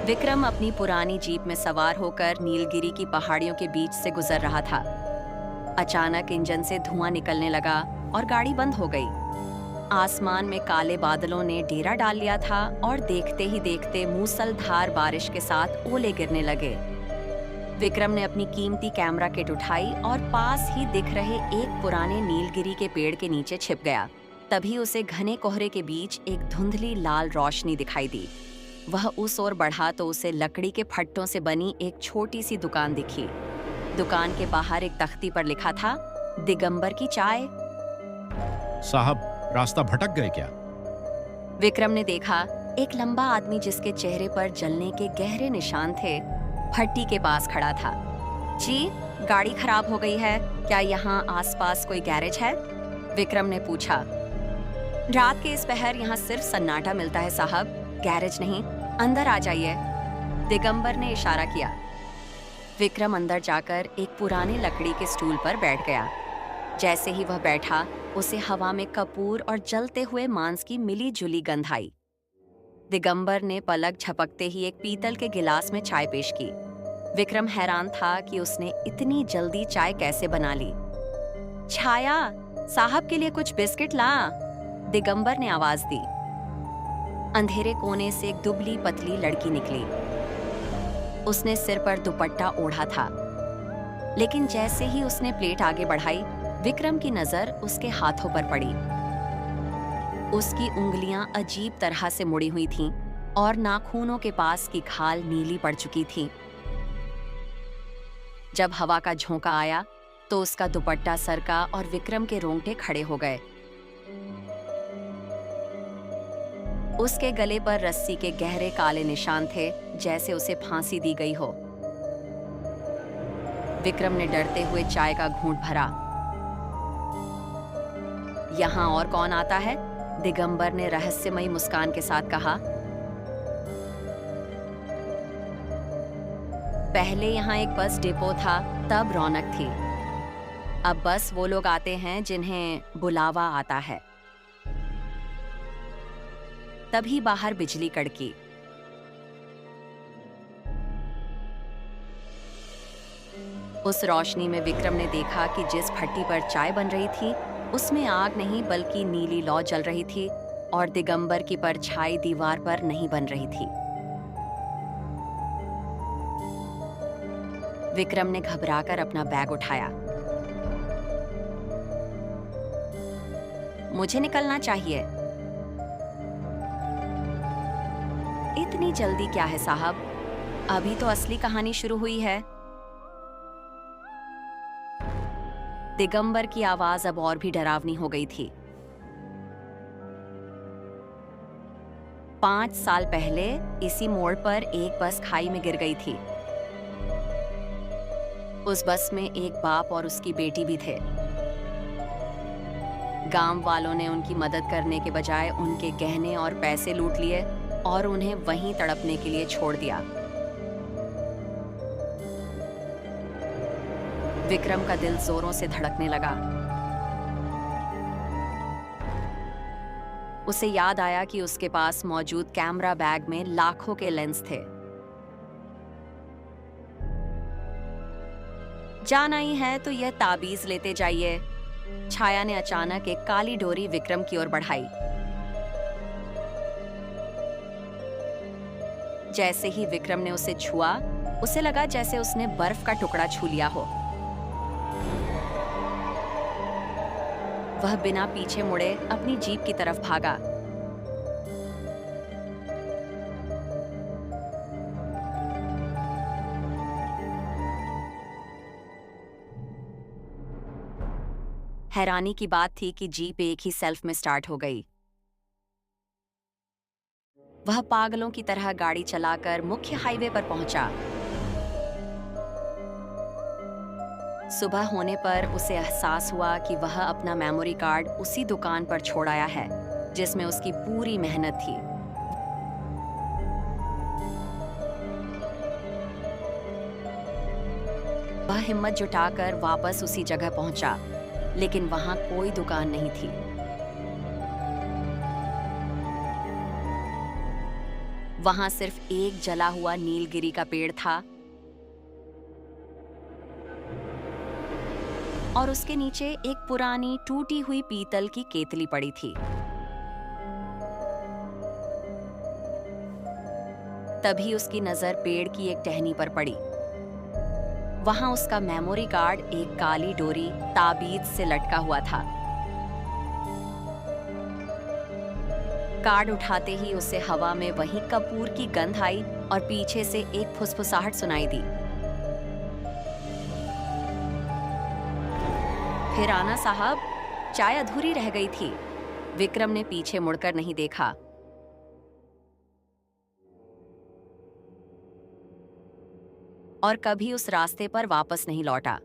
विक्रम अपनी पुरानी जीप में सवार होकर नीलगिरी की पहाड़ियों के बीच से गुजर रहा था। अचानक इंजन से धुआं निकलने लगा और गाड़ी बंद हो गई। आसमान में काले बादलों ने डेरा डाल लिया था और देखते ही देखते मूसलधार बारिश के साथ ओले गिरने लगे। विक्रम ने अपनी कीमती कैमरा किट उठाई और पास ही दिख रहे एक पुराने नीलगिरी के पेड़ के नीचे छिप गया। तभी उसे घने कोहरे के बीच एक धुंधली लाल रोशनी दिखाई दी। वह उस ओर बढ़ा तो उसे लकड़ी के फट्टों से बनी एक छोटी सी दुकान दिखी। दुकान के बाहर एक तख्ती पर लिखा था, दिगंबर की चाय। साहब, रास्ता भटक गए क्या? विक्रम ने देखा, एक लंबा आदमी जिसके चेहरे पर जलने के गहरे निशान थे, भट्टी के पास खड़ा था। जी, गाड़ी खराब हो गई है, क्या यहाँ आसपास कोई गैरेज है? विक्रम ने पूछा। रात के इस पहर यहाँ सिर्फ सन्नाटा मिलता है साहब, गैरेज नहीं, अंदर आ जाइए। दिगंबर ने इशारा किया। विक्रम अंदर जाकर एक पुराने लकड़ी के स्टूल पर बैठ गया। जैसे ही वह बैठा, उसे हवा में कपूर और जलते हुए मांस की मिली जुली गंध आई। दिगंबर ने पलक झपकते ही एक पीतल के गिलास में चाय पेश की। विक्रम हैरान था कि उसने इतनी जल्दी चाय कैसे बना ली। छाया, साहब के लिए कुछ बिस्किट ला, दिगंबर ने आवाज दी। अंधेरे कोने से एक दुबली पतली लड़की निकली। उसने सिर पर दुपट्टा ओढ़ा था, लेकिन जैसे ही उसने प्लेट आगे बढ़ाई, विक्रम की नजर उसके हाथों पर पड़ी। उसकी उंगलियां अजीब तरह से मुड़ी हुई थीं और नाखूनों के पास की खाल नीली पड़ चुकी थी। जब हवा का झोंका आया तो उसका दुपट्टा सरका और विक्रम के रोंगटे खड़े हो गए। उसके गले पर रस्सी के गहरे काले निशान थे, जैसे उसे फांसी दी गई हो। विक्रम ने डरते हुए चाय का घूंट भरा। यहाँ और कौन आता है? दिगंबर ने रहस्यमयी मुस्कान के साथ कहा। पहले यहाँ एक बस डिपो था, तब रौनक थी। अब बस वो लोग आते हैं जिन्हें बुलावा आता है। तभी बाहर बिजली कड़की। उस रोशनी में विक्रम ने देखा कि जिस भट्टी पर चाय बन रही थी, उसमें आग नहीं बल्कि नीली लौ जल रही थी और दिगंबर की परछाई दीवार पर नहीं बन रही थी। विक्रम ने घबराकर अपना बैग उठाया। मुझे निकलना चाहिए। इतनी जल्दी क्या है साहब? अभी तो असली कहानी शुरू हुई है। दिगंबर की आवाज अब और भी डरावनी हो गई थी। 5 साल पहले इसी मोड़ पर एक बस खाई में गिर गई थी। उस बस में एक बाप और उसकी बेटी भी थे। गांव वालों ने उनकी मदद करने के बजाय उनके गहने और पैसे लूट लिए और उन्हें वहीं तड़पने के लिए छोड़ दिया। विक्रम का दिल जोरों से धड़कने लगा। उसे याद आया कि उसके पास मौजूद कैमरा बैग में लाखों के लेंस थे। जान आई है तो यह ताबीज लेते जाइए। छाया ने अचानक एक काली डोरी विक्रम की ओर बढ़ाई। जैसे ही विक्रम ने उसे छुआ, उसे लगा जैसे उसने बर्फ का टुकड़ा छू लिया हो। वह बिना पीछे मुड़े अपनी जीप की तरफ भागा। हैरानी की बात थी कि जीप एक ही सेल्फ में स्टार्ट हो गई। वह पागलों की तरह गाड़ी चलाकर मुख्य हाईवे पर पहुंचा। सुबह होने पर उसे एहसास हुआ कि वह अपना मेमोरी कार्ड उसी दुकान पर छोड़ आया है जिसमें उसकी पूरी मेहनत थी। वह हिम्मत जुटाकर वापस उसी जगह पहुंचा, लेकिन वहां कोई दुकान नहीं थी। वहां सिर्फ एक जला हुआ नीलगिरी का पेड़ था और उसके नीचे एक पुरानी टूटी हुई पीतल की केतली पड़ी थी। तभी उसकी नजर पेड़ की एक टहनी पर पड़ी। वहां उसका मेमोरी कार्ड एक काली डोरी ताबीज से लटका हुआ था। कार्ड उठाते ही उसे हवा में वही कपूर की गंध आई और पीछे से एक फुसफुसाहट सुनाई दी। फिर आना साहब, चाय अधूरी रह गई थी। विक्रम ने पीछे मुड़कर नहीं देखा। और कभी उस रास्ते पर वापस नहीं लौटा।